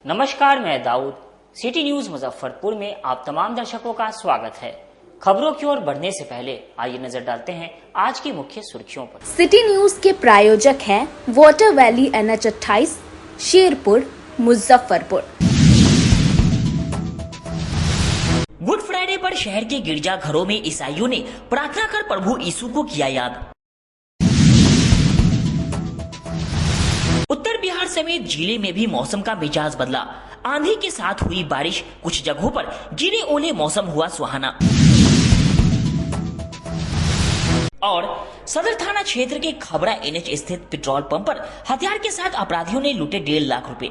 नमस्कार, मैं Dawood. City news Muzaffarpur में आप तमाम दर्शकों का स्वागत है। खबरों की ओर बढ़ने से पहले आइए नजर डालते हैं आज की मुख्य सुर्खियों पर। सिटी न्यूज के प्रायोजक हैं water valley NH 28, Sherpur, Muzaffarpur. Good Friday पर शहर के गिरजाघरों में ईसाइयों ने प्रार्थना कर प्रभु यीशु को किया याद। उत्तर बिहार समेत जिले में भी मौसम का मिजाज बदला। आंधी के साथ हुई बारिश, कुछ जगहों पर गिरे ओले, मौसम हुआ सुहाना। और सदर थाना क्षेत्र के खबरा NH स्थित पेट्रोल पंप पर हथियार के साथ अपराधियों ने लूटे 1.5 लाख रुपए।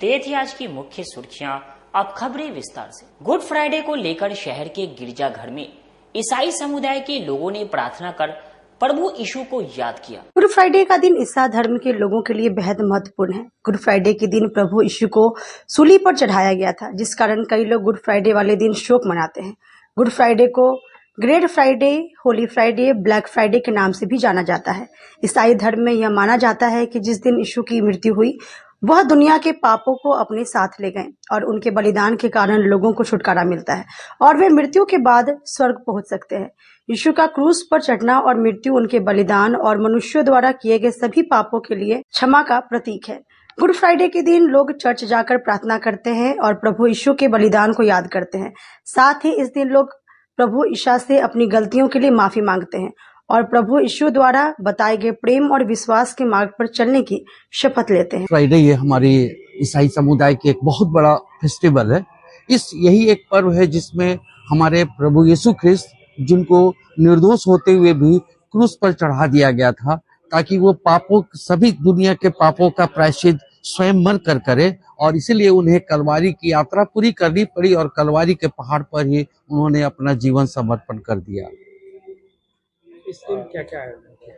ये थी आज की मुख्य सुर्खियां। अब खबरें विस्तार से। गुड फ्राइडे को लेकर शहर के गिरजाघर में ईसाई समुदाय के लोगों ने प्रार्थना कर प्रभु यीशु को याद किया। गुड फ्राइडे का दिन ईसाई धर्म के लोगों के लिए बेहद महत्वपूर्ण है। गुड फ्राइडे के दिन प्रभु यीशु को सूली पर चढ़ाया गया था, जिस कारण कई लोग गुड फ्राइडे वाले दिन शोक मनाते हैं। गुड फ्राइडे को great Friday, Holi Friday, black Friday के नाम से भी जाना जाता है। ईसाई धर्म में यह माना जाता है कि जिस दिन यीशु की मृत्यु हुई, वह दुनिया के पापों को अपने साथ ले गए और उनके बलिदान के कारण लोगों को छुटकारा मिलता है और वे मृत्यु के बाद स्वर्ग पहुंच सकते हैं। यीशु का क्रूस पर चढ़ना और मृत्यु उनके बलिदान और मनुष्यों द्वारा किए गए सभी पापों के लिए क्षमा का प्रतीक है। गुड फ्राइडे के दिन लोग चर्च जाकर प्रार्थना करते हैं और प्रभु यीशु के बलिदान को याद करते हैं। साथ ही इस दिन लोग प्रभु ईसा से अपनी गलतियों के लिए माफी मांगते हैं और प्रभु यीशु द्वारा बताए गए प्रेम और विश्वास के मार्ग पर चलने की शपथ लेते हैं। फ्राइडे ये हमारी ईसाई समुदाय की एक बहुत बड़ा फेस्टिवल है। यही एक पर्व है जिसमें हमारे प्रभु यीशु ख्रिस्त, जिनको निर्दोष होते हुए भी क्रूस पर चढ़ा दिया गया था, ताकि वो सभी दुनिया के पापों का प्रायश्चित स्वयं मर कर करे, और इसीलिए उन्हें कलवारी की यात्रा पूरी करनी पड़ी और कलवारी के पहाड़ पर ही उन्होंने अपना जीवन समर्पण कर दिया। इस दिन क्या है?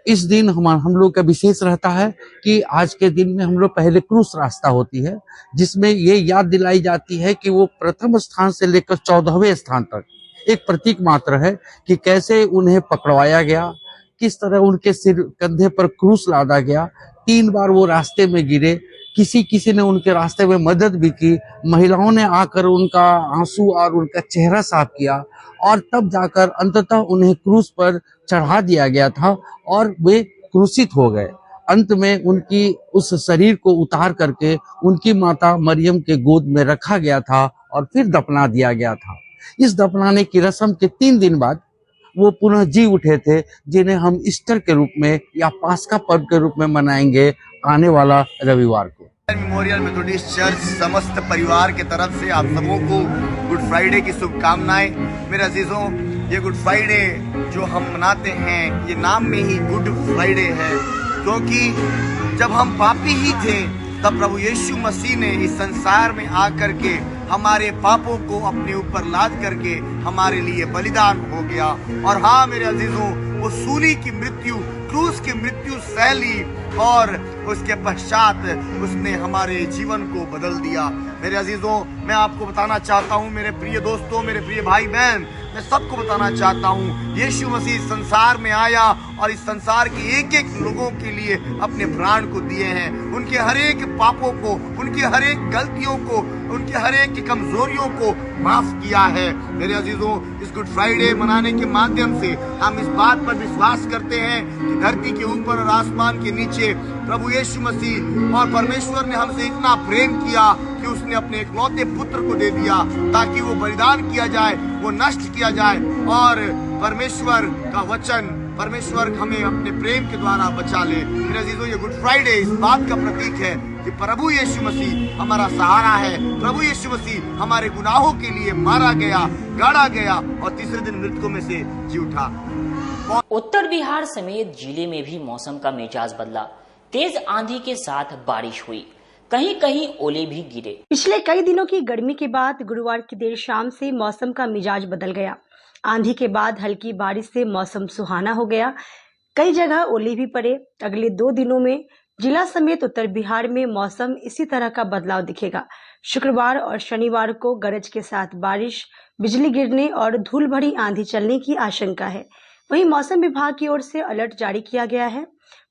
इस दिन हम लोग का विशेष रहता है कि आज के दिन में हम लोग पहले क्रूस रास्ता होती है, जिसमें ये याद दिलाई जाती है कि वो प्रथम स्थान से लेकर 14वें स्थान तक एक प्रतीक मात्र है कि कैसे उन्हें पकड़वाया गया, किस तरह उनके सिर कंधे पर क्रूस लादा गया। 3 बार वो रास्ते में गिरे, किसी ने उनके रास्ते में मदद भी की, महिलाओं ने आकर उनका आंसू और उनका चेहरा साफ किया, और तब जाकर अंततः उन्हें क्रूस पर चढ़ा दिया गया था और वे क्रूसित हो गए। अंत में उनकी उस शरीर को उतार करके उनकी माता मरियम के गोद में रखा गया था और फिर दफना दिया गया था। इस दफनाने की रस्म के 3 दिन बाद वो पुनः जी उठे थे, जिन्हें हम ईस्टर के रूप में या पास्का पर्व के रूप में मनाएंगे आने वाला रविवार को। मेमोरियल मेथोडिस्ट चर्च समस्त परिवार के तरफ से आप सबों को गुड फ्राइडे की शुभकामनाएं। मेरे अजीजों, ये गुड फ्राइडे जो हम मनाते हैं, ये नाम में ही गुड फ्राइडे है, क्योंकि जब हम पापी ही थे तब प्रभु यीशु मसीह ने इस संसार में आकर के हमारे पापों को अपने ऊपर लाद करके हमारे लिए बलिदान हो गया। और हाँ मेरे अजीजों, वो सूली की मृत्यु, क्रूस की मृत्यु सैली और उसके पश्चात उसने हमारे जीवन को बदल दिया। मेरे अजीजों, मैं आपको बताना चाहता हूँ, मेरे प्रिय दोस्तों, मेरे प्रिय भाई बहन, मैं सबको बताना चाहता हूँ, यीशु मसीह संसार में आया और इस संसार के एक एक लोगों के लिए अपने प्राण को दिए हैं। उनके हर एक पापों को, उनकी हर एक गलतियों को, उनकी हर एक की कमजोरियों को माफ किया है। मेरे अजीजों, इस गुड फ्राइडे मनाने के माध्यम से हम इस बात पर विश्वास करते हैं कि धरती के ऊपर और आसमान के नीचे प्रभु यीशु मसीह और परमेश्वर ने हमसे इतना प्रेम किया कि उसने अपने इकलौते पुत्र को दे दिया, ताकि वो बलिदान किया जाए, वो नष्ट किया जाए और परमेश्वर का वचन, परमेश्वर हमें अपने प्रेम के द्वारा बचा ले। मेरे अजीजों, ये गुड फ्राइडे इस बात का प्रतीक है कि प्रभु यीशु मसीह हमारा सहारा है। प्रभु यीशु मसीह हमारे गुनाहों के लिए मारा गया, गाड़ा गया और तीसरे दिन मृतकों में से जी उठा। उत्तर बिहार समेत जिले में भी मौसम का मिजाज बदला। तेज आंधी के साथ बारिश हुई, कहीं कहीं ओले भी गिरे। पिछले कई दिनों की गर्मी के बाद गुरुवार की देर शाम से मौसम का मिजाज बदल गया। आंधी के बाद हल्की बारिश से मौसम सुहाना हो गया। कई जगह ओले भी पड़े। अगले 2 दिनों में जिला समेत उत्तर बिहार में मौसम इसी तरह का बदलाव दिखेगा। शुक्रवार और शनिवार को गरज के साथ बारिश, बिजली गिरने और धूल भरी आंधी चलने की आशंका है। वहीं मौसम विभाग की ओर से अलर्ट जारी किया गया है।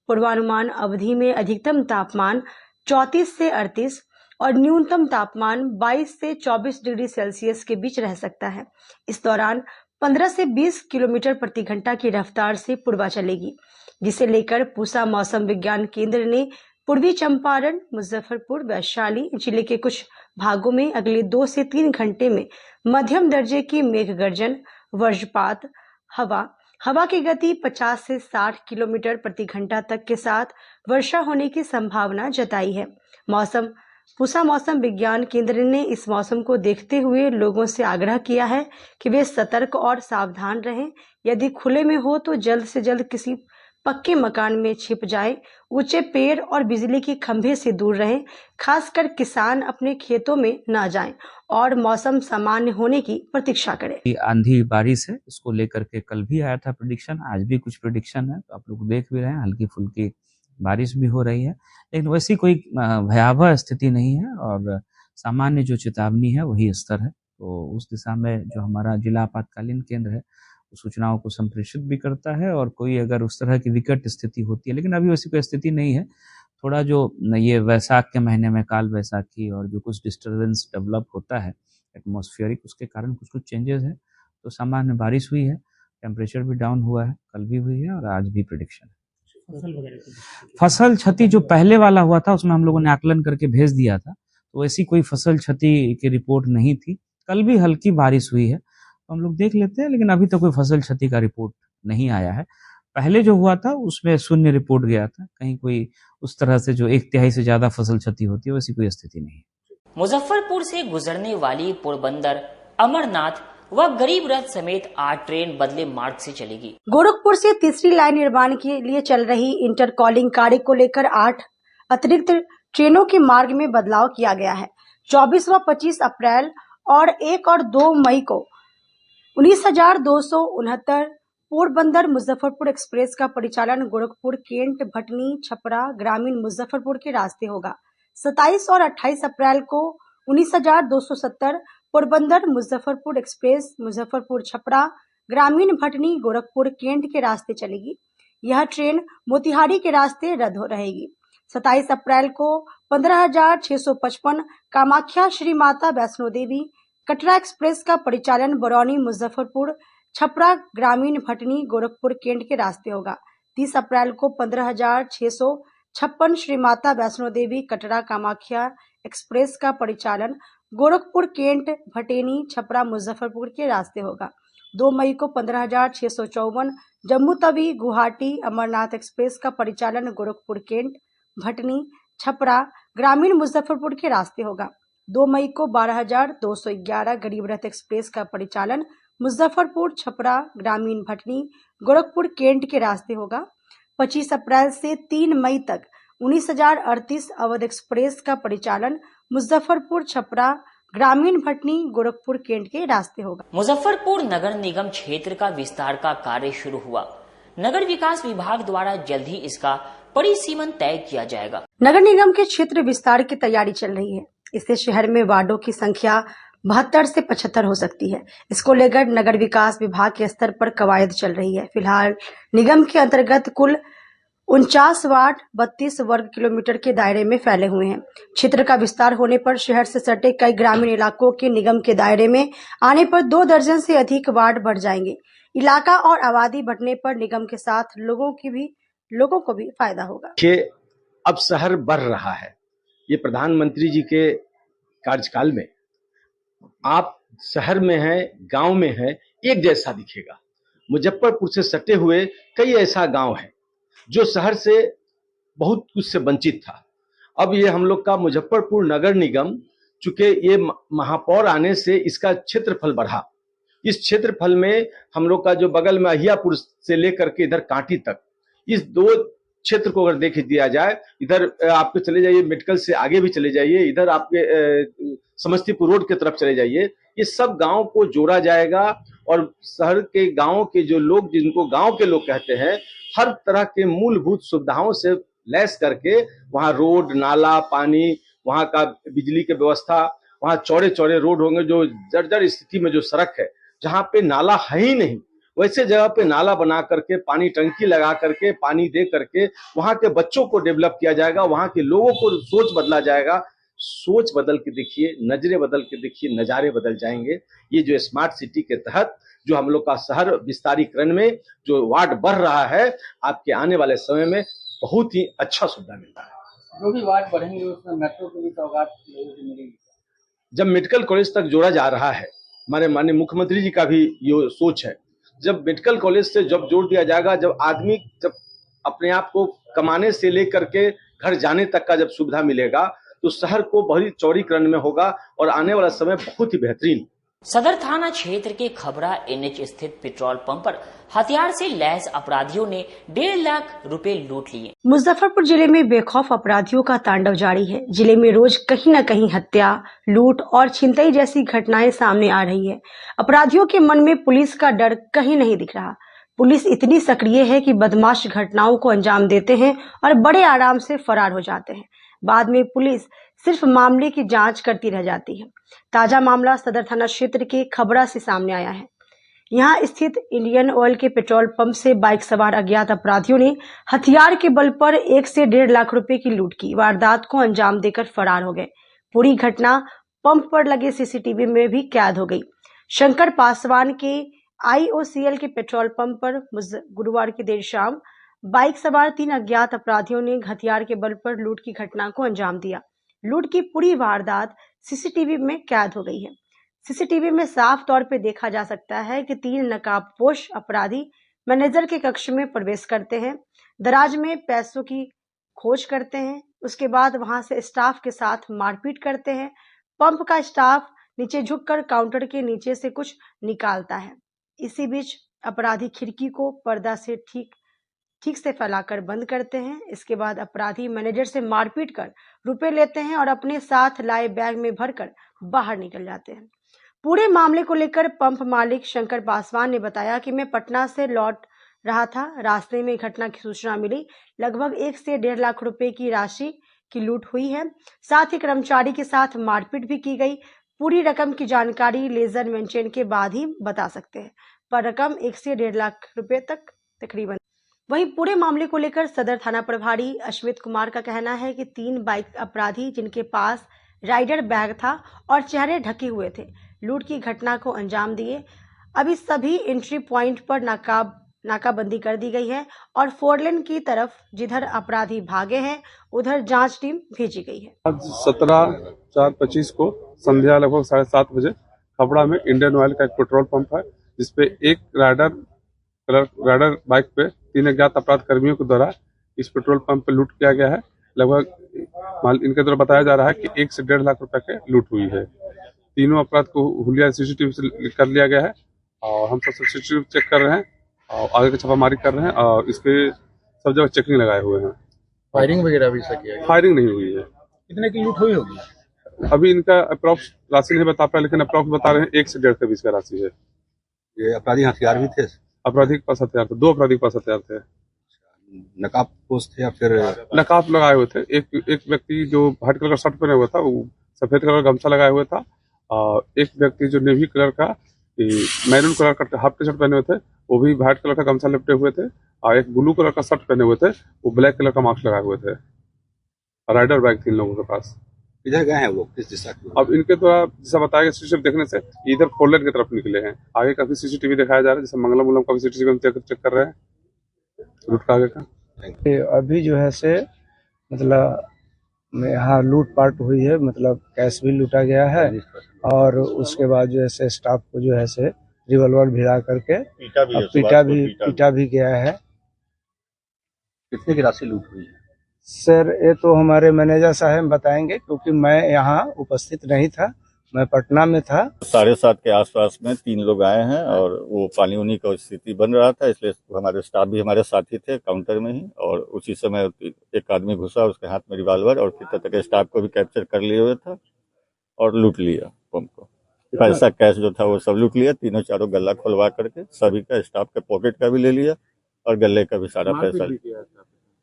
पूर्वानुमान अवधि में अधिकतम तापमान 34 से 38 और न्यूनतम तापमान 22 से 24 डिग्री सेल्सियस के बीच रह सकता है। इस दौरान 15 से 20 किलोमीटर प्रति घंटा की रफ्तार से पूर्वा चलेगी, जिसे लेकर पूसा मौसम विज्ञान केंद्र ने पूर्वी चंपारण, मुजफ्फरपुर, वैशाली जिले के कुछ भागों में अगले 2 से 3 घंटे में मध्यम दर्जे की मेघ गर्जन, वज्रपात, हवा की गति 50 से 60 किलोमीटर प्रति घंटा तक के साथ वर्षा होने की संभावना जताई है। पूसा मौसम विज्ञान केंद्र ने इस मौसम को देखते हुए लोगों से आग्रह किया है कि वे सतर्क और सावधान रहें। यदि खुले में हो तो जल्द से जल्द किसी पक्के मकान में छिप जाएं, ऊंचे पेड़ और बिजली के खंभे से दूर रहें। खासकर किसान अपने खेतों में न जाएं और मौसम सामान्य होने की प्रतीक्षा करें। आंधी बारिश है, इसको लेकर के कल भी आया था प्रेडिक्शन, आज भी कुछ प्रेडिक्शन है, तो आप लोग देख भी रहे हैं, हल्की फुल्की बारिश भी हो रही है, लेकिन वैसी कोई भयावह स्थिति नहीं है और सामान्य जो चेतावनी है वही स्तर है। तो उस दिशा में जो हमारा जिला आपातकालीन केंद्र है सूचनाओं को संप्रेषित भी करता है और कोई अगर उस तरह की विकट स्थिति होती है, लेकिन अभी वैसी कोई स्थिति नहीं है। थोड़ा जो ये वैशाख के महीने में काल वैसाखी और जो कुछ डिस्टर्बेंस डेवलप होता है एटमॉस्फेरिक, उसके कारण कुछ कुछ चेंजेस है। तो सामान्य बारिश हुई है, टेम्परेचर भी डाउन हुआ है, कल भी हुई है और आज भी प्रेडिक्शन है। फसल क्षति जो पहले वाला हुआ था उसमें हम लोगों ने आकलन करके भेज दिया था, तो ऐसी कोई फसल क्षति की रिपोर्ट नहीं थी। कल भी हल्की बारिश हुई है, तो हम लोग देख लेते हैं, लेकिन अभी तक कोई फसल क्षति का रिपोर्ट नहीं आया है। पहले जो हुआ था उसमें शून्य रिपोर्ट गया था, कहीं कोई उस तरह से जो 1/3 से ज्यादा फसल क्षति होती है वैसी कोई स्थिति नहीं है। मुजफ्फरपुर से गुजरने वाली पोरबंदर, अमरनाथ व गरीब रथ समेत 8 ट्रेन बदले मार्ग से चलेगी। गोरखपुर से तीसरी लाइन निर्माण के लिए चल रही इंटर कॉलिंग कार्य को लेकर 8 अतिरिक्त ट्रेनों के मार्ग में बदलाव किया गया है। 24 व 25 अप्रैल और 1 और 2 मई को 19,269 पोरबंदर मुजफ्फरपुर एक्सप्रेस का परिचालन गोरखपुर, केंट, भटनी, छपरा, ग्रामीण मुजफ्फरपुर के रास्ते होगा। 27 और 28 अप्रैल को 19,270 पोरबंदर मुजफ्फरपुर एक्सप्रेस मुजफ्फरपुर, छपरा, ग्रामीण, भटनी, गोरखपुर, केंट के रास्ते चलेगी। यह ट्रेन मोतिहारी के रास्ते रद्द रहेगी। 27 अप्रैल को 15,655 कामाख्या श्री माता वैष्णो देवी कटरा एक्सप्रेस का परिचालन बरौनी, मुजफ्फरपुर, छपरा, ग्रामीण, भटनी, गोरखपुर, केंट के रास्ते होगा। 30 अप्रैल को 15,656 श्री माता वैष्णो देवी कटरा कामाख्या एक्सप्रेस का परिचालन गोरखपुर, केंट, भटेनी, छपरा, मुजफ्फरपुर के रास्ते होगा। 2 मई को 15,654 जम्मू तवी, गुवाहाटी, अमरनाथ एक्सप्रेस का परिचालन गोरखपुर, केंट, भटनी, छपरा, ग्रामीण, मुजफ्फरपुर के रास्ते होगा। 2 मई को 12,211 गरीब रथ एक्सप्रेस का परिचालन मुजफ्फरपुर, छपरा, ग्रामीण, भटनी, गोरखपुर, केंट के रास्ते होगा। 25 अप्रैल से 3 मई तक 19,038 अवध एक्सप्रेस का परिचालन मुजफ्फरपुर, छपरा, ग्रामीण, भटनी, गोरखपुर, केंट के रास्ते होगा। मुजफ्फरपुर नगर निगम क्षेत्र का विस्तार का कार्य शुरू हुआ। नगर विकास विभाग द्वारा जल्द ही इसका परिसीमन तय किया जाएगा। नगर निगम के क्षेत्र विस्तार की तैयारी चल रही है। इससे शहर में वार्डों की संख्या 72 से 75 हो सकती है। इसको लेकर नगर विकास विभाग के स्तर पर कवायद चल रही है। फिलहाल निगम के अंतर्गत कुल 49 वार्ड 32 वर्ग किलोमीटर के दायरे में फैले हुए हैं। क्षेत्र का विस्तार होने पर शहर से सटे कई ग्रामीण इलाकों के निगम के दायरे में आने पर 2 दर्जन से अधिक वार्ड बढ़ जाएंगे। इलाका और आबादी बढ़ने पर निगम के साथ लोगों को भी फायदा होगा। अब शहर बढ़ रहा है। ये प्रधानमंत्री जी के कार्यकाल में आप शहर में हैं, गांव में हैं, एक जैसा दिखेगा। मुजफ्फरपुर से सटे हुए कई ऐसा गांव है जो शहर से बहुत कुछ से वंचित था। अब ये हम लोग का मुजफ्फरपुर नगर निगम, चूंकि ये महापौर आने से इसका क्षेत्रफल बढ़ा। इस क्षेत्रफल में हम लोग का जो बगल में अहियापुर से लेकर के इधर कांटी तक, इस 2 क्षेत्र को अगर देख दिया जाए, इधर आपके चले जाइए, मेडिकल से आगे भी चले जाइए, इधर आपके समस्तीपुर रोड की तरफ चले जाइए, ये सब गांव को जोड़ा जाएगा और शहर के गांव के जो लोग, जिनको गांव के लोग कहते हैं, हर तरह के मूलभूत सुविधाओं से लैस करके वहां रोड, नाला, पानी, वहां का बिजली की व्यवस्था, वहां चौड़े चौड़े रोड होंगे, जो जर्जर स्थिति में जो सड़क है, जहां पे नाला है ही नहीं, वैसे जगह पे नाला बना करके, पानी टंकी लगा करके, पानी दे करके वहां के बच्चों को डेवलप किया जाएगा, वहां के लोगों को सोच बदला जाएगा। सोच बदल के देखिए, नजरें बदल के देखिए, नजारे बदल जाएंगे। ये जो स्मार्ट सिटी के तहत जो हम लोग का शहर विस्तारीकरण में जो वार्ड बढ़ रहा है, आपके आने वाले समय में बहुत ही अच्छा सुविधा मिल रहा है। जो भी वार्ड बढ़ेंगे उसमें मेट्रो की भी सौगात लोगों को मिलेगी। जब मेडिकल कॉलेज तक जोड़ा जा रहा है, हमारे माननीय मुख्यमंत्री जी का भी ये सोच है, जब मेडिकल कॉलेज से जब जोड़ दिया जाएगा, जब आदमी जब अपने आप को कमाने से लेकर के घर जाने तक का जब सुविधा मिलेगा, तो शहर को बहुत चौड़ीकरण में होगा और आने वाला समय बहुत ही बेहतरीन। सदर थाना क्षेत्र के खबरा एनएच स्थित पेट्रोल पंप पर हथियार से लैस अपराधियों ने 1.5 लाख रुपए लूट लिए। मुजफ्फरपुर जिले में बेखौफ अपराधियों का तांडव जारी है। जिले में रोज कहीं न कहीं हत्या, लूट और छिनतई जैसी घटनाएं सामने आ रही है। अपराधियों के मन में पुलिस का डर कहीं नहीं दिख रहा। पुलिस इतनी सक्रिय है कि बदमाश घटनाओं को अंजाम देते हैं और बड़े आराम से फरार हो जाते हैं। बाद में पुलिस सिर्फ मामले की जांच करती रह जाती है। ताजा मामला सदर थाना क्षेत्र के खबरा से सामने आया है। यहां स्थित इंडियन ऑयल के पेट्रोल पंप से बाइक सवार अज्ञात अपराधियों ने हथियार के बल पर 1 से 1.5 लाख रुपए की लूट की। वारदात को अंजाम देकर फरार हो गए। पूरी घटना पंप पर लगे सीसीटीवी में भी कैद हो गई। शंकर पासवान के IOCL के पेट्रोल पंप पर गुरुवार की देर शाम बाइक सवार 3 अज्ञात अपराधियों ने हथियार के बल पर लूट की घटना को अंजाम दिया। लूट की पूरी वारदात सीसीटीवी में कैद हो गई है। सीसीटीवी में साफ तौर पे देखा जा सकता है कि 3 नकाबपोश अपराधी मैनेजर के कक्ष में प्रवेश करते हैं, दराज में पैसों की खोज करते हैं, उसके बाद वहां से स्टाफ के साथ मारपीट करते हैं। पंप का स्टाफ नीचे झुककर काउंटर के नीचे से कुछ निकालता है। इसी बीच अपराधी खिड़की को पर्दा से ठीक से फैलाकर बंद करते हैं। इसके बाद अपराधी मैनेजर से मारपीट कर रुपए लेते हैं और अपने साथ लाए बैग में भरकर बाहर निकल जाते हैं। पूरे मामले को लेकर पंप मालिक शंकर पासवान ने बताया कि मैं पटना से लौट रहा था, रास्ते में घटना की सूचना मिली। लगभग 1 से 1.5 लाख रुपए की राशि की लूट हुई है। साथ ही कर्मचारी के साथ मारपीट भी की गई। पूरी रकम की जानकारी लेजर मेंशन के बाद ही बता सकते हैं, पर रकम 1 से 1.5 लाख रुपए तक तकरीबन। वहीं पूरे मामले को लेकर सदर थाना प्रभारी अश्वित कुमार का कहना है कि 3 बाइक अपराधी जिनके पास राइडर बैग था और चेहरे ढके हुए थे, लूट की घटना को अंजाम दिए। अभी सभी एंट्री पॉइंट पर नाकाबंदी कर दी गई है और 4 लेन की तरफ जिधर अपराधी भागे हैं उधर जांच टीम भेजी गई है। आज 17/4/25 को संध्या लगभग 7:30 बजे खबड़ा में इंडियन ऑयल का एक पेट्रोल पंप है, जिसपे एक राइडर बाइक पे 3 अज्ञात अपराध कर्मियों के द्वारा इस पेट्रोल पंप पे लूट किया गया है। लगभग इनके द्वारा बताया जा रहा है कि 1 से 1.5 लाख रुपए के लूट हुई है। तीनों अपराध को हुलिया सीसीटीवी से कर लिया गया है और हम सब सीसीटीवी चेक कर रहे हैं और आगे की छापामारी कर रहे हैं और इस पे सब जगह चेकिंग लगाए हुए हैं। फायरिंग वगैरह भी किया? फायरिंग नहीं हुई है। कितने की लूट हुई होगी? अभी इनका अप्रॉक्स राशि नहीं बता पाया, लेकिन अप्रॉक्स बता रहे हैं 1 से 1.5 के बीच का राशि है। ये अपराधी हथियार भी थे? अपराधी के पास हथियार थे, 2 अपराधी के पास हथियार थे। नकाबपोश थे या फिर? नकाब लगाए हुए थे। एक व्यक्ति जो व्हाइट कलर का शर्ट पहने हुआ था, वो सफेद कलर का गमछा लगाए हुए था, और एक व्यक्ति जो नेवी कलर का मैरून कलर का हाफ टी शर्ट पहने हुए थे, वो भी व्हाइट कलर का गमछा लपेटे हुए थे, और एक ब्लू कलर का शर्ट पहने हुए थे, वो ब्लैक कलर का मास्क लगाए हुए थे। राइडर बैग 3 लोगों के पास। किधर गए हैं वो, किस दिशा की? अब इनके द्वारा जैसा बताया गया सीसीटीवी देखने से इधर 4 लेन की तरफ निकले हैं। आगे का भी सीसीटीवी दिखाया जा रहा है, जैसे मंगलम उलम का भी सीसीटीवी हम चेक कर रहे हैं रूट का आगे का। अभी जो है से मतलब यहाँ लूट पाट हुई है, मतलब कैश भी लूटा गया है और उसके बाद जो है स्टाफ को जो है से रिवॉल्वर भिड़ा करके पीटा भी गया है। कितने की राशि लूट हुई है सर? ये तो हमारे मैनेजर साहब बताएंगे, क्योंकि मैं यहाँ उपस्थित नहीं था, मैं पटना में था। 7:30 के आसपास में 3 लोग आए हैं और वो पानी उनी का स्थिति बन रहा था, इसलिए हमारे स्टाफ भी हमारे साथी थे काउंटर में ही, और उसी समय एक आदमी घुसा, उसके हाथ में रिवॉल्वर, और फिर तक स्टाफ को भी कैप्चर कर लिए हुए था और लूट लिया पंप को। पैसा कैश जो था वो सब लूट लिया, 3-4 गल्ला खुलवा करके सभी का, स्टाफ के पॉकेट का भी ले लिया और गले का भी सारा पैसा।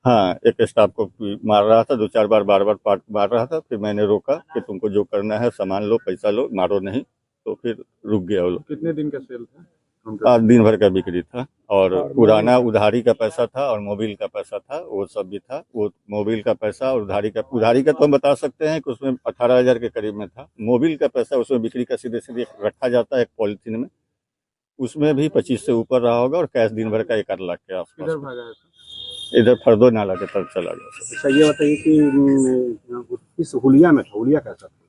हाँ, एक स्टाफ को मार रहा था, 2-4 बार बार पार्ट मार रहा था, फिर मैंने रोका कि तुमको जो करना है सामान लो, पैसा लो, मारो नहीं, तो फिर रुक गया वो लोग। कितने दिन का सेल था? उनका? आज दिन भर का बिक्री था और पुराना उधारी का पैसा था और मोबिल का पैसा था, वो सब भी था। वो मोबिल का पैसा और उधारी का तो हम बता सकते हैं कि उसमें 18,000 के करीब में था। मोबिल का पैसा उसमें बिक्री का सीधे सीधे रखा जाता है एक पॉलिथीन में, उसमें भी 25 से ऊपर रहा होगा और कैश दिन भर का 1 लाख के आसपास। किधर भागा है? इधर फरदो नाला की तरफ चला गया। अच्छा, ये बताइए कि किस हुलिया में था? हुलिया कैसा था?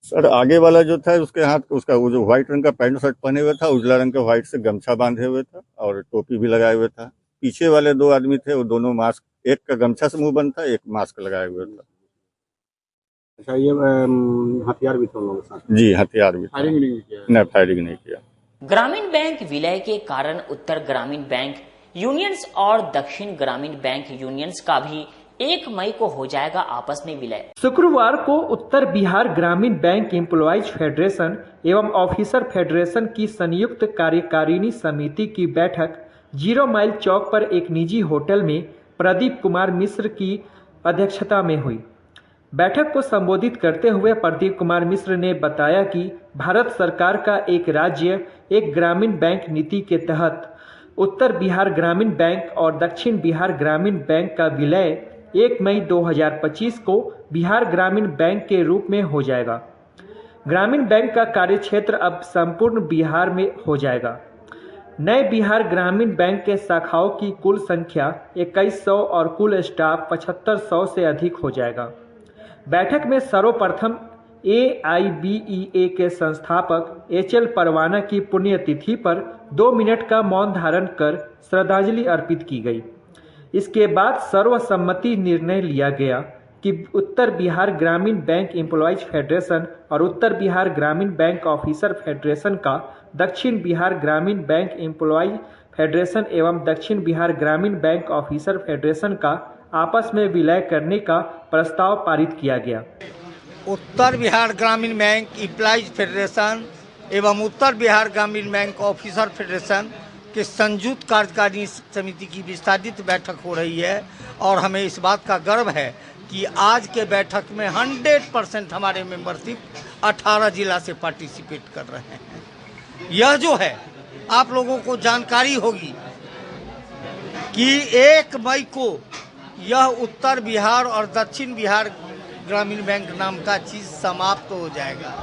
सर आगे वाला जो था उसके हाथ उसका वो जो व्हाइट रंग का पैंट शर्ट पहने हुए था, उजला रंग के व्हाइट से गमछा बांधे हुए था और टोपी भी लगाए हुए था। पीछे वाले 2 आदमी थे, वो दोनों मास्क, एक का गमछा से मुंह बंद था, एक मास्क लगाए हुए था। अच्छा, ये हथियार भी थे उन लोगों के साथ? जी, हथियार भी था। फायरिंग नहीं किया? नहीं, फायरिंग नहीं किया। ग्रामीण बैंक विलय के कारण उत्तर ग्रामीण बैंक यूनियंस और दक्षिण ग्रामीण बैंक यूनियंस का भी 1 मई को हो जाएगा आपस में विलय। शुक्रवार को उत्तर बिहार ग्रामीण बैंक एम्प्लॉइज फेडरेशन एवं ऑफिसर फेडरेशन की संयुक्त कार्यकारिणी समिति की बैठक 0 माइल चौक पर एक निजी होटल में प्रदीप कुमार मिश्र की अध्यक्षता में हुई। बैठक को संबोधित करते हुए प्रदीप कुमार मिश्र ने बताया कि भारत सरकार का एक राज्य एक ग्रामीण बैंक नीति के तहत उत्तर बिहार ग्रामीण बैंक और दक्षिण बिहार ग्रामीण बैंक का विलय 1 मई 2025 को बिहार ग्रामीण बैंक के रूप में हो जाएगा। ग्रामीण बैंक का कार्यक्षेत्र अब संपूर्ण बिहार में हो जाएगा। नए बिहार ग्रामीण बैंक के शाखाओं की कुल संख्या 2100 और कुल स्टाफ 7500 से अधिक हो जाएगा। बैठक में सर्वप्रथम AIBEA के संस्थापक HL परवाना की पुण्यतिथि पर 2 मिनट का मौन धारण कर श्रद्धांजलि अर्पित की गई। इसके बाद सर्वसम्मति निर्णय लिया गया कि उत्तर बिहार ग्रामीण बैंक एम्प्लॉइज फेडरेशन और उत्तर बिहार ग्रामीण बैंक ऑफिसर फेडरेशन का दक्षिण बिहार ग्रामीण बैंक एम्प्लॉइज फेडरेशन एवं दक्षिण बिहार ग्रामीण बैंक ऑफिसर फेडरेशन का आपस में विलय करने का प्रस्ताव पारित किया गया। उत्तर बिहार ग्रामीण बैंक एम्प्लॉइज फेडरेशन एवं उत्तर बिहार ग्रामीण बैंक ऑफिसर फेडरेशन के संयुक्त कार्यकारिणी समिति की विस्तारित बैठक हो रही है और हमें इस बात का गर्व है कि आज के बैठक में 100% हमारे मेंबरशिप 18 जिला से पार्टिसिपेट कर रहे हैं। यह जो है आप लोगों को जानकारी होगी कि 1 मई को यह उत्तर बिहार और दक्षिण बिहार ग्रामीण बैंक नाम का चीज समाप्त हो जाएगा।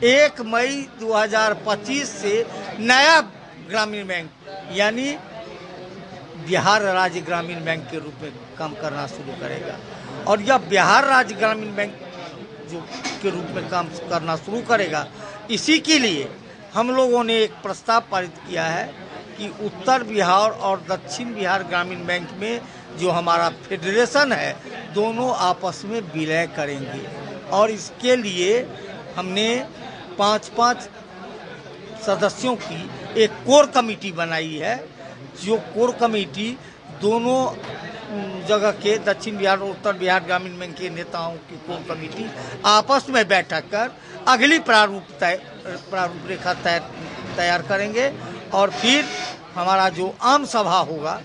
1 मई 2025 से नया ग्रामीण बैंक यानी बिहार राज्य ग्रामीण बैंक के रूप में काम करना शुरू करेगा और यह बिहार राज्य ग्रामीण बैंक जो के रूप में काम करना शुरू करेगा। इसी के लिए हम लोगों ने एक प्रस्ताव पारित किया है कि उत्तर बिहार और दक्षिण बिहार ग्रामीण बैंक में जो हमारा फेडरेशन है दोनों आपस में विलय करेंगे और इसके लिए हमने 5-5 सदस्यों की एक कोर कमेटी बनाई है। जो कोर कमेटी दोनों जगह के दक्षिण बिहार और उत्तर बिहार ग्रामीण बैंक के नेताओं की कोर कमेटी आपस में बैठक कर अगली प्रारूप रेखा तैयार करेंगे और फिर हमारा जो आम सभा होगा,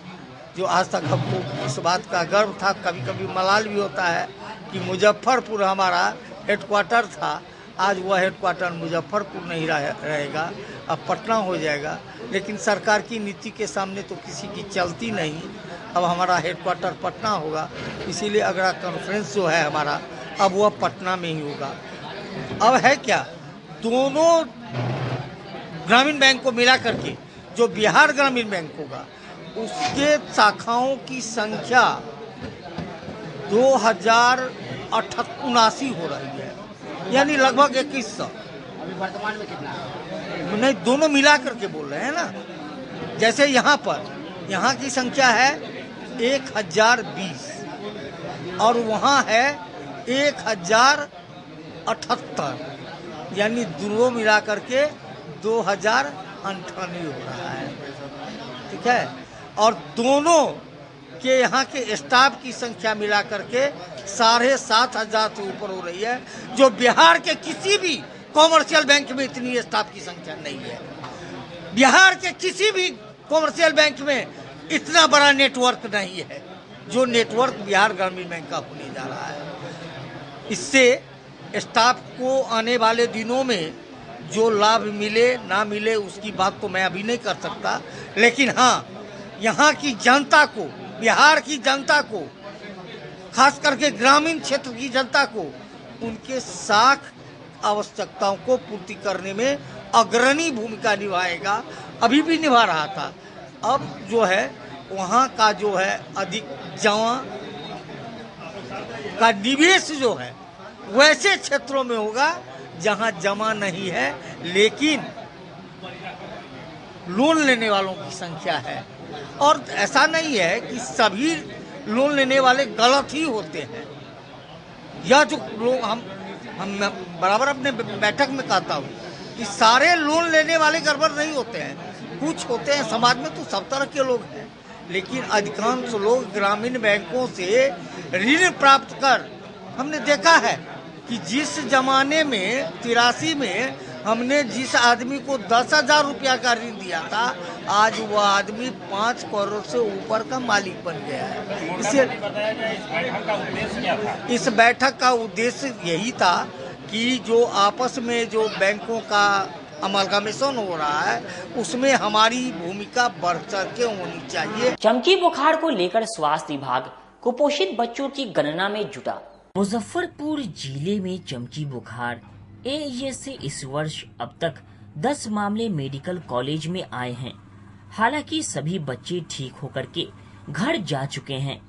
जो आज तक हमको इस बात का गर्व था, कभी कभी मलाल भी होता है कि मुजफ्फरपुर हमारा हेडक्वार्टर था, आज वह हेडक्वार्टर मुजफ्फरपुर नहीं रहेगा, अब पटना हो जाएगा। लेकिन सरकार की नीति के सामने तो किसी की चलती नहीं, अब हमारा हेडक्वार्टर पटना होगा। इसीलिए अगला कॉन्फ्रेंस जो है हमारा अब वह पटना में ही होगा। अब है क्या, दोनों ग्रामीण बैंक को मिला करके जो बिहार ग्रामीण बैंक होगा उसके शाखाओं की संख्या 2079 हो रही है, यानी लगभग 2100। अभी वर्तमान में कितना है? नहीं, दोनों मिला करके बोल रहे हैं ना। जैसे यहाँ पर यहाँ की संख्या है 1020 और वहाँ है 1078, यानी दोनों मिला करके 2098 हो रहा है। ठीक है, और दोनों के यहाँ के स्टाफ की संख्या मिला करके 7,500 से ऊपर हो रही है, जो बिहार के किसी भी कॉमर्शियल बैंक में इतनी स्टाफ की संख्या नहीं है। बिहार के किसी भी कॉमर्शियल बैंक में इतना बड़ा नेटवर्क नहीं है जो नेटवर्क बिहार ग्रामीण बैंक का होने जा रहा है। इससे स्टाफ को आने वाले दिनों में जो लाभ मिले ना मिले उसकी बात तो मैं अभी नहीं कर सकता, लेकिन हाँ, यहाँ की जनता को, बिहार की जनता को, खास करके ग्रामीण क्षेत्र की जनता को उनके साख आवश्यकताओं को पूर्ति करने में अग्रणी भूमिका निभाएगा। अभी भी निभा रहा था। अब जो है वहाँ का जो है अधिक जमा का निवेश जो है वैसे क्षेत्रों में होगा जहाँ जमा नहीं है, लेकिन लोन लेने वालों की संख्या है। और ऐसा नहीं है कि सभी लोन लेने वाले गलत ही होते हैं। यह जो लोग हम बराबर अपने बैठक में कहता हूँ कि सारे लोन लेने वाले गड़बड़ नहीं होते हैं, कुछ होते हैं। समाज में तो सब तरह के लोग हैं, लेकिन अधिकांश लोग ग्रामीण बैंकों से ऋण प्राप्त कर, हमने देखा है कि जिस जमाने में 83 में हमने जिस आदमी को 10,000 रुपया का ऋण दिया था, आज वह आदमी 5 करोड़ से ऊपर का मालिक बन गया है। इस बैठक का उद्देश्य यही था कि जो आपस में जो बैंकों का अमलगामेशन हो रहा है उसमें हमारी भूमिका बढ़ चढ़ के होनी चाहिए। चमकी बुखार को लेकर स्वास्थ्य विभाग कुपोषित बच्चों की गणना में जुटा। मुजफ्फरपुर जिले में चमकी बुखार एईएस से इस वर्ष अब तक 10 मामले मेडिकल कॉलेज में आए हैं। हालांकि सभी बच्चे ठीक होकर के घर जा चुके हैं।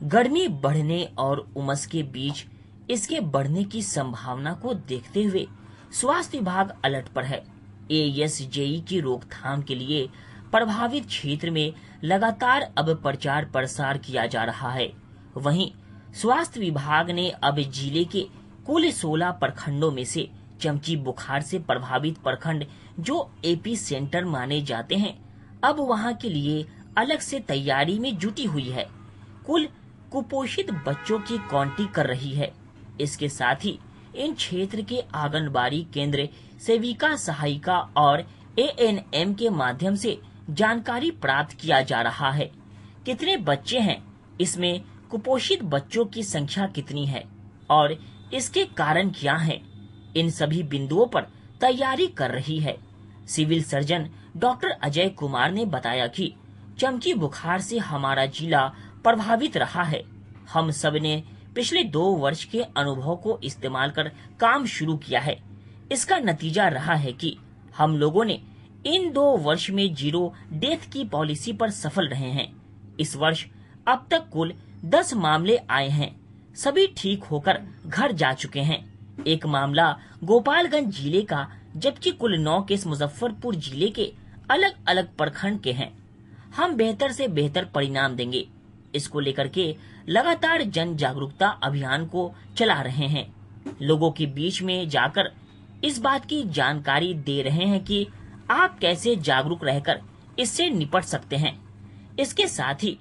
गर्मी बढ़ने और उमस के बीच इसके बढ़ने की संभावना को देखते हुए स्वास्थ्य विभाग अलर्ट पर है। एईएस जेई की रोकथाम के लिए प्रभावित क्षेत्र में लगातार अब प्रचार प्रसार किया जा रहा है। वहीं स्वास्थ्य विभाग ने अब जिले के कुल 16 प्रखंडों में से चमकी बुखार से प्रभावित प्रखंड जो एपी सेंटर माने जाते हैं, अब वहां के लिए अलग से तैयारी में जुटी हुई है। कुल कुपोषित बच्चों की काउंटिंग कर रही है। इसके साथ ही इन क्षेत्र के आंगनबाड़ी केंद्र सेविका सहायिका और एएनएम के माध्यम से जानकारी प्राप्त किया जा रहा है। कितने बच्चे हैं, इसमें कुपोषित बच्चों की संख्या कितनी है और इसके कारण क्या हैं, इन सभी बिंदुओं पर तैयारी कर रही है। Civil surgeon doctor Ajay Kumar ने बताया कि चमकी बुखार से हमारा जिला प्रभावित रहा है। हम सब ने पिछले 2 वर्ष के अनुभव को इस्तेमाल कर काम शुरू किया है। इसका नतीजा रहा है कि हम लोगों ने इन 2 वर्ष में 0 डेथ की पॉलिसी पर सफल रहे हैं। इस वर्ष अब तक कुल 10 मामले आए हैं। सभी ठीक होकर घर जा चुके हैं। एक मामला गोपालगंज जिले का, जबकि कुल 9 केस मुजफ्फरपुर जिले के अलग अलग प्रखंड के हैं। हम बेहतर से बेहतर परिणाम देंगे। इसको लेकर के लगातार जन जागरूकता अभियान को चला रहे हैं। लोगों के बीच में जाकर इस बात की जानकारी दे रहे हैं कि आप कैसे जागरूक रहकर इससे निपट सकते हैं। इसके साथ ही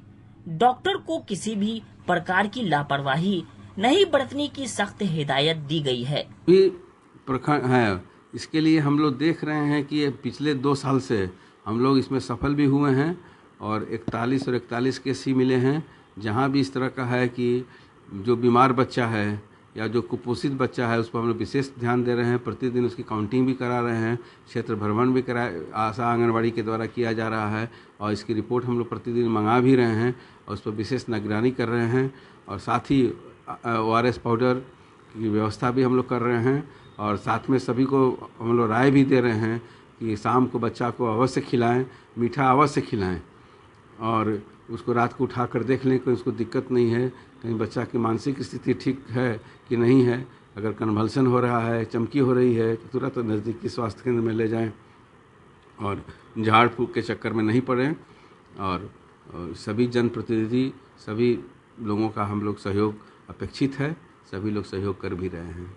डॉक्टर को किसी भी प्रकार की लापरवाही नहीं बरतने की सख्त हिदायत दी गई है। प्रखंड है, इसके लिए हम लोग देख रहे हैं कि पिछले 2 साल से हम लोग इसमें सफल भी हुए हैं और 41 और 41 केस ही मिले हैं। जहाँ भी इस तरह का है कि जो बीमार बच्चा है या जो कुपोषित बच्चा है उस पर हम लोग विशेष ध्यान दे रहे हैं। प्रतिदिन उसकी काउंटिंग भी करा रहे हैं, क्षेत्र भ्रमण भी आशा आंगनबाड़ी के द्वारा किया जा रहा है और इसकी रिपोर्ट हम लोग प्रतिदिन मंगा भी रहे हैं और उस पर विशेष निगरानी कर रहे हैं। और साथ ही ORS पाउडर की व्यवस्था भी हम लोग कर रहे हैं और साथ में सभी को हम लोग राय भी दे रहे हैं कि शाम को बच्चा को अवश्य खिलाएं, मीठा अवश्य खिलाएं और उसको रात को उठा कर देख लें कि उसको दिक्कत नहीं है, कहीं बच्चा की मानसिक स्थिति ठीक है कि नहीं है। अगर कन्वल्सन हो रहा है, चमकी हो रही है तो तुरंत नज़दीकी स्वास्थ्य केंद्र में ले जाएं और झाड़ फूँक के चक्कर में नहीं पड़ें। और सभी जनप्रतिनिधि, सभी लोगों का हम लोग सहयोग अपेक्षित है, सभी लोग सहयोग कर भी रहे हैं।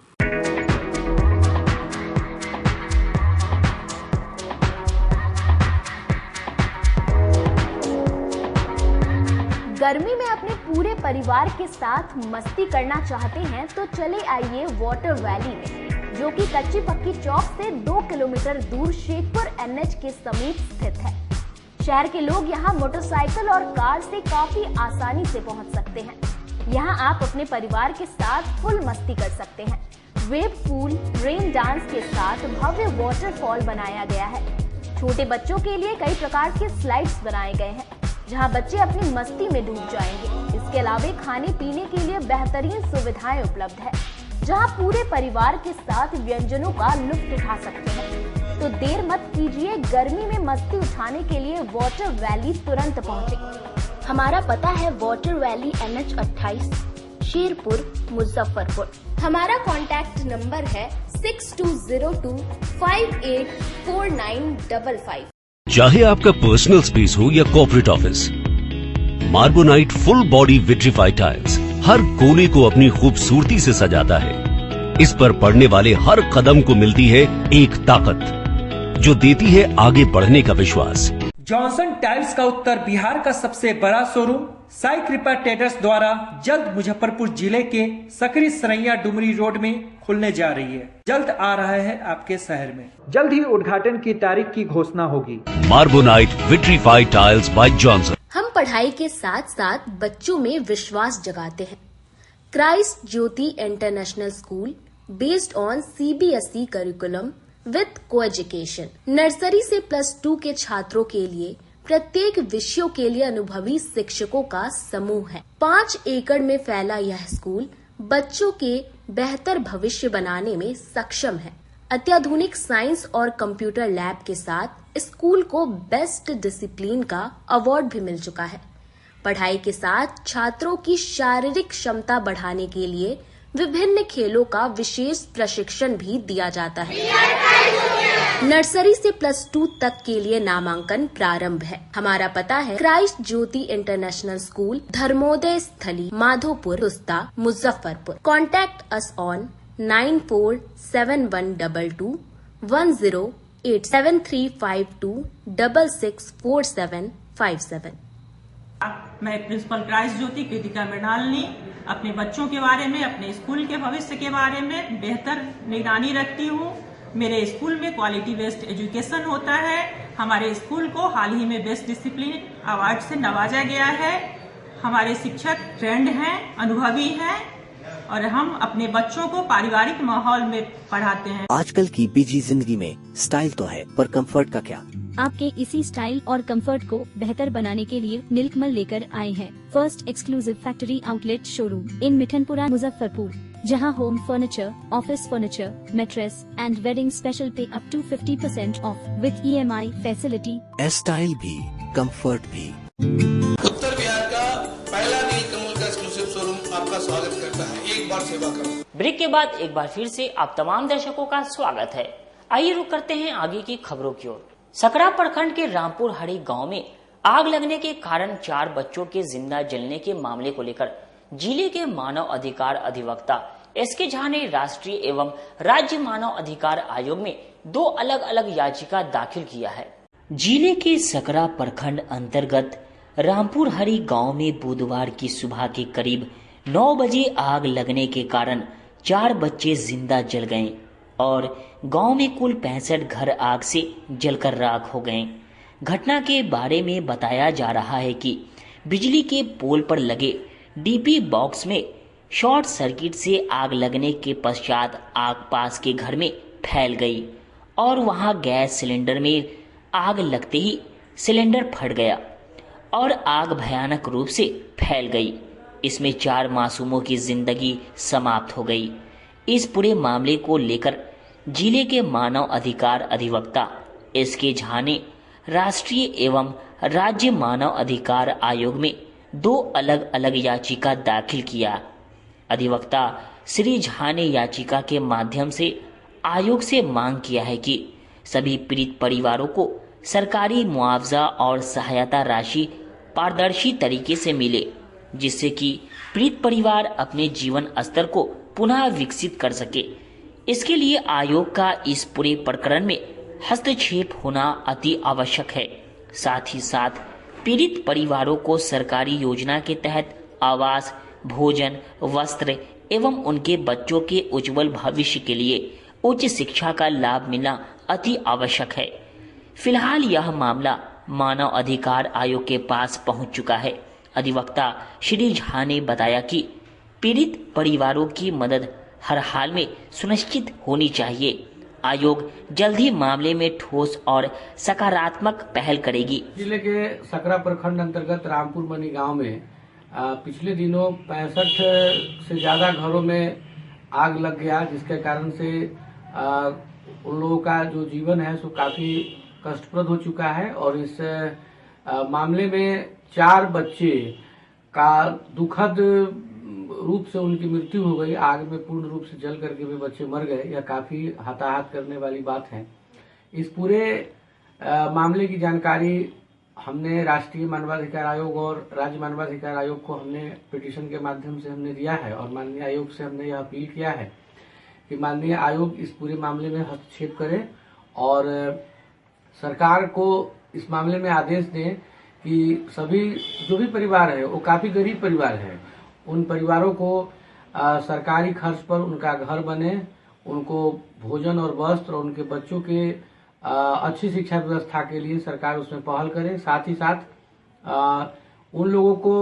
गर्मी में अपने पूरे परिवार के साथ मस्ती करना चाहते हैं तो चले आइए वाटर वैली में, जो कि कच्ची पक्की चौक से 2 किलोमीटर दूर शेखपुर NH के समीप स्थित है। शहर के लोग यहाँ मोटरसाइकिल और कार से काफी आसानी से पहुँच सकते हैं। यहाँ आप अपने परिवार के साथ फुल मस्ती कर सकते हैं। वेव पूल, रेन डांस के साथ भव्य वाटरफॉल बनाया गया है। छोटे बच्चों के लिए कई प्रकार के स्लाइड्स बनाए गए हैं, जहां बच्चे अपनी मस्ती में डूब जाएंगे। इसके अलावा खाने पीने के लिए बेहतरीन सुविधाएं उपलब्ध है, जहां पूरे परिवार के साथ व्यंजनों का लुत्फ उठा सकते हैं। तो देर मत कीजिए, गर्मी में मस्ती उठाने के लिए वाटर वैली तुरंत पहुंचे। हमारा पता है water valley NH 28, Sherpur, Muzaffarpur. हमारा कॉन्टैक्ट नंबर है 6202584955। चाहे आपका पर्सनल स्पेस हो या corporate office, Marbonite full body vitrified tiles हर कोने को अपनी खूबसूरती से सजाता है। इस पर पड़ने वाले हर कदम को मिलती है एक ताकत जो देती है आगे बढ़ने का विश्वास। जॉनसन टाइल्स का उत्तर बिहार का सबसे बड़ा शोरूम साई कृपा ट्रेडर्स द्वारा जल्द मुजफ्फरपुर जिले के सकरी सरैया डुमरी रोड में खुलने जा रही है। जल्द आ रहा है आपके शहर में। जल्द ही उद्घाटन की तारीख की घोषणा होगी। मार्बोनाइट विट्रीफाइड टाइल्स बाय जॉनसन। हम पढ़ाई के साथ साथ बच्चों में विश्वास जगाते हैं। Christ Jyoti international school based on CBSE curriculum with coeducation. Nursery से +2 के छात्रों के लिए प्रत्येक विषयों के लिए अनुभवी शिक्षकों का समूह है। 5 एकड़ में फैला यह स्कूल बच्चों के बेहतर भविष्य बनाने में सक्षम है। अत्याधुनिक साइंस और कंप्यूटर लैब के साथ स्कूल को बेस्ट डिसिप्लिन का अवार्ड भी मिल चुका है। पढ़ाई के साथ छात्रों की शारीरिक क्षमता बढ़ाने के लिए विभिन्न खेलों का विशेष प्रशिक्षण भी दिया जाता है। नर्सरी से +2 तक के लिए नामांकन प्रारंभ है। हमारा पता है Christ Jyoti international school, Dharmoday Sthali, Madhopur, Rusta, Muzaffarpur. Contact us on 947122108352664757। मैं प्रिंसिपल क्राइस्ट ज्योति कृतिका मृणालिनी अपने बच्चों के बारे में, अपने स्कूल के भविष्य के बारे में बेहतर निगरानी रखती हूँ। मेरे स्कूल में क्वालिटी बेस्ड एजुकेशन होता है। हमारे स्कूल को हाल ही में बेस्ट डिसिप्लिन अवार्ड से नवाजा गया है। हमारे शिक्षक ट्रेंड हैं, अनुभवी हैं और हम अपने बच्चों को पारिवारिक माहौल में पढ़ाते हैं। आजकल की बिजी जिंदगी में स्टाइल तो है, पर कंफर्ट का क्या? आपके इसी स्टाइल और कंफर्ट को बेहतर बनाने के लिए नीलकमल लेकर आए हैं first exclusive factory outlet showroom in Mithanpura, Muzaffarpur, जहां home furniture, office furniture, mattress and wedding special पे up to 50% off with EMI facility. Style भी, कंफर्ट भी। उत्तर बिहार का पहला नीलकमल का एक्सक्लूसिव शोरूम आपका स्वागत करता है। एक बार सेवा करो। ब्रेक के बाद एक बार फिर से आप तमाम दर्शकों का स्वागत है। आइए रुक करते हैं आगे की खबरों की ओर। सकरा प्रखंड के रामपुर हड़ी गांव में आग लगने के कारण 4 बच्चों के जिंदा जलने के मामले को लेकर जिले के मानव अधिकार अधिवक्ता SK झा ने राष्ट्रीय एवं राज्य मानव अधिकार आयोग में 2 अलग अलग याचिका दाखिल किया है। जिले के सकरा प्रखंड अंतर्गत रामपुर हरी गांव में बुधवार की सुबह के करीब 9 बजे आग लगने के कारण 4 बच्चे जिंदा जल गए और गांव में कुल 65 घर आग से जलकर राख हो गए। घटना के बारे में बताया जा रहा है कि बिजली के पोल पर लगे DP बॉक्स में शॉर्ट सर्किट से आग लगने के पश्चात आग पास के घर में फैल गई और वहां गैस सिलेंडर में आग लगते ही सिलेंडर फट गया और आग भयानक रूप से फैल गई। इसमें 4 मासूमों की जिंदगी समाप्त हो गई। इस पूरे मामले को लेकर जिले के मानव अधिकार अधिवक्ता SK झा ने राष्ट्रीय एवं राज्य मानव अधिकार आयोग में 2 अलग अलग याचिका दाखिल किया। अधिवक्ता श्री झा ने याचिका के माध्यम से आयोग से मांग किया है कि सभी पीड़ित परिवारों को सरकारी मुआवजा और सहायता राशि पारदर्शी तरीके से मिले, जिससे कि पीड़ित परिवार अपने जीवन स्तर को पुनः विकसित कर सके। इसके लिए आयोग का इस पूरे प्रकरण में हस्तक्षेप होना अति आवश्यक है। साथ ही साथ पीड़ित परिवारों को सरकारी योजना के तहत आवास, भोजन, वस्त्र एवं उनके बच्चों के उज्जवल भविष्य के लिए उच्च शिक्षा का लाभ मिलना अति आवश्यक है। फिलहाल यह मामला मानव अधिकार आयोग के पास पहुंच चुका है। अधिवक्ता श्री झा ने बताया कि पीड़ित परिवारों की मदद हर हाल में सुनिश्चित होनी चाहिए। आयोग जल्द ही मामले में ठोस और सकारात्मक पहल करेगी। जिले के सकरा प्रखंड अंतर्गत रामपुर मनी गांव में पिछले दिनों 65 से ज़्यादा घरों में आग लग गया, जिसके कारण से उन लोगों का जो जीवन है सो काफ़ी कष्टप्रद हो चुका है। और इस मामले में 4 बच्चे का दुखद रूप से उनकी मृत्यु हो गई। आग में पूर्ण रूप से जल करके भी बच्चे मर गए। यह काफ़ी हताहत करने वाली बात है। इस पूरे मामले की जानकारी हमने राष्ट्रीय मानवाधिकार आयोग और राज्य मानवाधिकार आयोग को हमने पिटीशन के माध्यम से हमने दिया है और माननीय आयोग से हमने यह अपील किया है कि माननीय आयोग इस पूरे मामले में हस्तक्षेप करे और सरकार को इस मामले में आदेश दें कि सभी जो भी परिवार है वो काफ़ी गरीब परिवार है, उन परिवारों को सरकारी खर्च पर उनका घर बने, उनको भोजन और वस्त्र और उनके बच्चों के अच्छी शिक्षा व्यवस्था के लिए सरकार उसमें पहल करे। साथ ही साथ उन लोगों को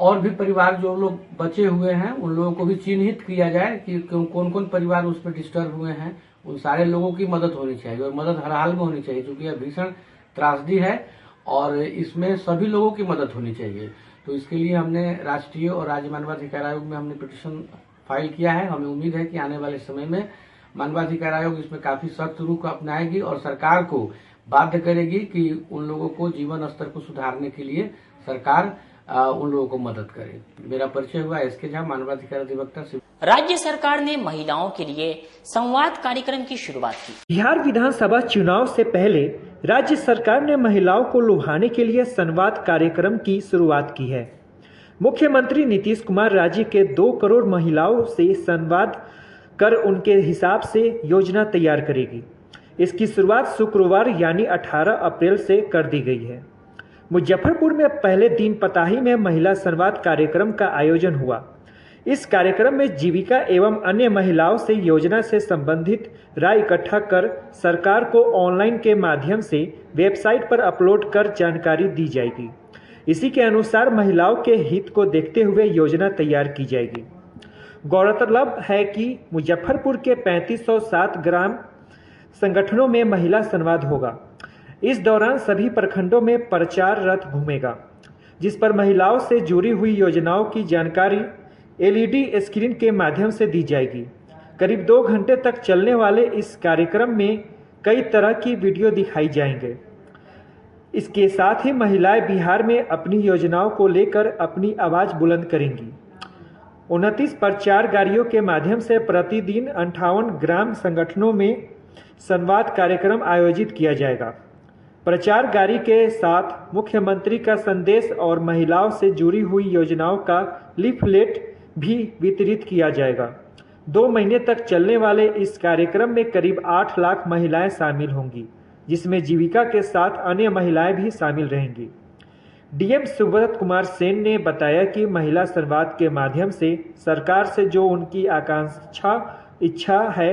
और भी परिवार जो लोग बचे हुए हैं उन लोगों को भी चिन्हित किया जाए कि कौन कौन परिवार उस पर डिस्टर्ब हुए हैं। उन सारे लोगों की मदद होनी चाहिए और मदद हर हाल में होनी चाहिए, क्योंकि यह भीषण त्रासदी है और इसमें सभी लोगों की मदद होनी चाहिए। तो इसके लिए हमने राष्ट्रीय और राज्य मानवाधिकार आयोग में हमने पिटीशन फाइल किया है। हमें उम्मीद है कि आने वाले समय में मानवाधिकार आयोग इसमें काफी सख्त रुख अपनाएगी और सरकार को बाध्य करेगी कि उन लोगों को जीवन स्तर को सुधारने के लिए सरकार उन लोगों को मदद करे। मेरा परिचय हुआ एसके झा, मानवाधिकार अधिवक्ता। राज्य सरकार ने महिलाओं के लिए संवाद कार्यक्रम की शुरुआत की। बिहार विधानसभा चुनाव से पहले राज्य सरकार ने महिलाओं को लुभाने के लिए संवाद कार्यक्रम की शुरुआत की है। मुख्यमंत्री नीतीश कुमार राज्य के 2 करोड़ महिलाओं से संवाद कर उनके हिसाब से योजना तैयार करेगी। इसकी शुरुआत शुक्रवार यानी 18 अप्रैल से कर दी गई है। मुजफ्फरपुर में पहले दिन पताही में महिला संवाद कार्यक्रम का आयोजन हुआ। इस कार्यक्रम में जीविका एवं अन्य महिलाओं से योजना से संबंधित राय इकट्ठा कर सरकार को ऑनलाइन के माध्यम से वेबसाइट पर अपलोड कर जानकारी दी जाएगी। इसी के अनुसार महिलाओं के हित को देखते हुए योजना तैयार की जाएगी। गौरतलब है कि मुजफ्फरपुर के 3507 ग्राम संगठनों में महिला संवाद होगा। इस दौरान सभी प्रखंडों में प्रचार रथ घूमेगा, जिस पर महिलाओं से जुड़ी हुई योजनाओं की जानकारी LED स्क्रीन के माध्यम से दी जाएगी। करीब 2 घंटे तक चलने वाले इस कार्यक्रम में कई तरह की वीडियो दिखाई जाएंगे। इसके साथ ही महिलाएं बिहार में अपनी योजनाओं को लेकर अपनी आवाज़ बुलंद करेंगी। 29 प्रचार गाड़ियों के माध्यम से प्रतिदिन 58 ग्राम संगठनों में संवाद कार्यक्रम आयोजित किया जाएगा। प्रचार गाड़ी के साथ मुख्यमंत्री का संदेश और महिलाओं से जुड़ी हुई योजनाओं का लीफलेट भी वितरित किया जाएगा। 2 महीने तक चलने वाले इस कार्यक्रम में करीब 8 लाख महिलाएं शामिल होंगी, जिसमें जीविका के साथ अन्य महिलाएं भी शामिल रहेंगी। डीएम सुब्रत कुमार सेन ने बताया कि महिला संवाद के माध्यम से सरकार से जो उनकी आकांक्षा इच्छा है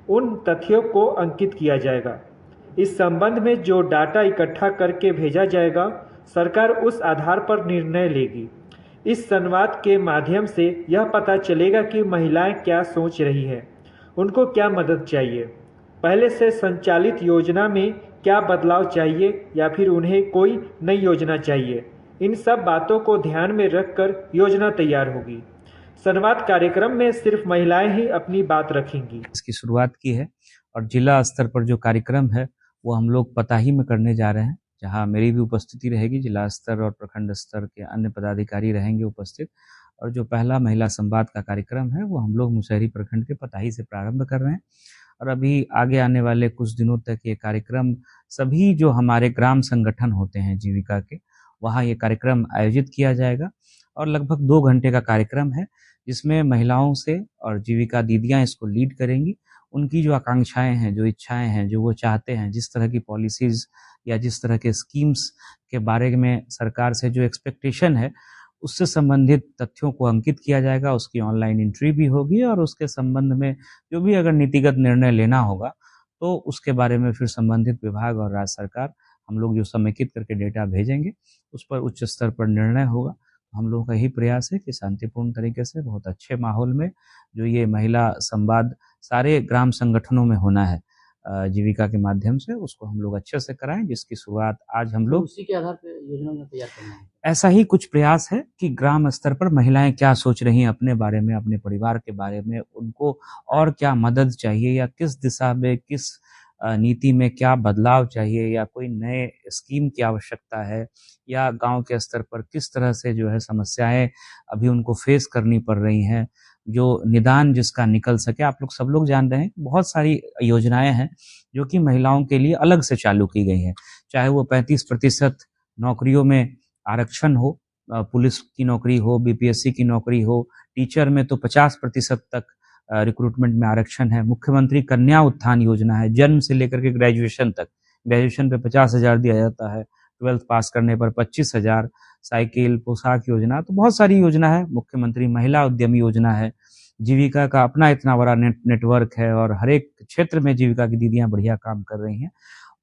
उन तथ्यों को अंकित किया जाएगा। इस संबंध में जो डाटा इकट्ठा करके भेजा जाएगा, सरकार उस आधार पर निर्णय लेगी। इस संवाद के माध्यम से यह पता चलेगा कि महिलाएं क्या सोच रही है, उनको क्या मदद चाहिए, पहले से संचालित योजना में क्या बदलाव चाहिए या फिर उन्हें कोई नई योजना चाहिए। इन सब बातों को ध्यान में रखकर योजना तैयार होगी। संवाद कार्यक्रम में सिर्फ महिलाएं ही अपनी बात रखेंगी। इसकी शुरुआत की है और जिला स्तर पर जो कार्यक्रम है वो हम लोग पताही में करने जा रहे हैं, जहां मेरी भी उपस्थिति रहेगी। जिला स्तर और प्रखंड स्तर के अन्य पदाधिकारी रहेंगे उपस्थित। और जो पहला महिला संवाद का कार्यक्रम है वो हम लोग मुशहरी प्रखंड के पताही से प्रारंभ कर रहे हैं और अभी आगे आने वाले कुछ दिनों तक ये कार्यक्रम सभी जो हमारे ग्राम संगठन होते हैं जीविका के, वहाँ ये कार्यक्रम आयोजित किया जाएगा। और लगभग 2 घंटे का कार्यक्रम है, जिसमें महिलाओं से और जीविका दीदियाँ इसको लीड करेंगी। उनकी जो आकांक्षाएं हैं, जो इच्छाएं हैं, जो वो चाहते हैं, जिस तरह की पॉलिसीज या जिस तरह के स्कीम्स के बारे में सरकार से जो एक्सपेक्टेशन है, उससे संबंधित तथ्यों को अंकित किया जाएगा। उसकी ऑनलाइन एंट्री भी होगी और उसके संबंध में जो भी अगर नीतिगत निर्णय लेना होगा तो उसके बारे में फिर संबंधित विभाग और राज्य सरकार हम लोग जो समेकित करके डेटा भेजेंगे उस पर उच्च स्तर पर निर्णय होगा। हम लोगों का यही प्रयास है कि शांतिपूर्ण तरीके से बहुत अच्छे माहौल में जो ये महिला संवाद सारे ग्राम संगठनों में होना है जीविका के माध्यम से, उसको हम लोग अच्छे से कराएं, जिसकी शुरुआत आज हम लोग उसी के आधार पर योजना में तैयार करना है। ऐसा ही कुछ प्रयास है कि ग्राम स्तर पर महिलाएं क्या सोच रही हैं अपने बारे में, अपने परिवार के बारे में, उनको और क्या मदद चाहिए या किस दिशा में, किस नीति में क्या बदलाव चाहिए या कोई नए स्कीम की आवश्यकता है, या गांव के स्तर पर किस तरह से जो है समस्याएं अभी उनको फेस करनी पड़ रही हैं, जो निदान जिसका निकल सके। आप लोग सब लोग जान रहे हैं बहुत सारी योजनाएं हैं जो कि महिलाओं के लिए अलग से चालू की गई हैं, चाहे वो 35% नौकरियों में आरक्षण हो, पुलिस की नौकरी हो, बीपीएससी की नौकरी हो, टीचर में तो 50% तक रिक्रूटमेंट में आरक्षण है, मुख्यमंत्री कन्या उत्थान योजना है, जन्म से लेकर के ग्रेजुएशन तक, ग्रेजुएशन पे 50,000 दिया जाता है, 12th पास करने पर 25,000, साइकिल, पोशाक योजना, तो बहुत सारी योजना है, मुख्यमंत्री महिला उद्यमी योजना है, जीविका का अपना इतना बड़ा नेटवर्क है और हर एक क्षेत्र में जीविका की दीदियां बढ़िया काम कर रही हैं।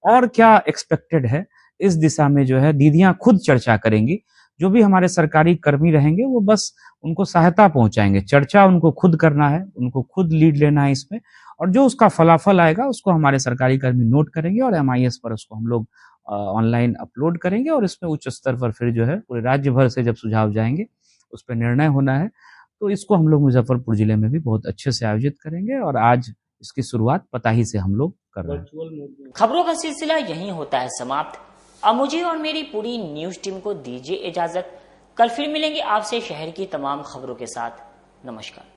और क्या एक्सपेक्टेड है इस दिशा में जो है दीदियां खुद चर्चा करेंगी, जो भी हमारे सरकारी कर्मी रहेंगे वो बस उनको सहायता पहुंचाएंगे, चर्चा उनको खुद करना है, उनको खुद लीड लेना है इसमें, और जो उसका फलाफल आएगा उसको हमारे सरकारी कर्मी नोट करेंगे और MIS पर उसको हम लोग ऑनलाइन अपलोड करेंगे और इसमें उच्च स्तर पर फिर जो है पूरे राज्य भर से जब सुझाव जाएंगे उस पर निर्णय होना है। तो इसको हम लोग मुजफ्फरपुर जिले में भी बहुत अच्छे से आयोजित करेंगे और आज इसकी शुरुआत पताही से हम लोग कर रहे हैं। खबरों का सिलसिला यहीं होता है समाप्त। अब मुझे और मेरी पूरी न्यूज टीम को दीजिए इजाजत। कल फिर मिलेंगे आपसे शहर की तमाम खबरों के साथ। नमस्कार।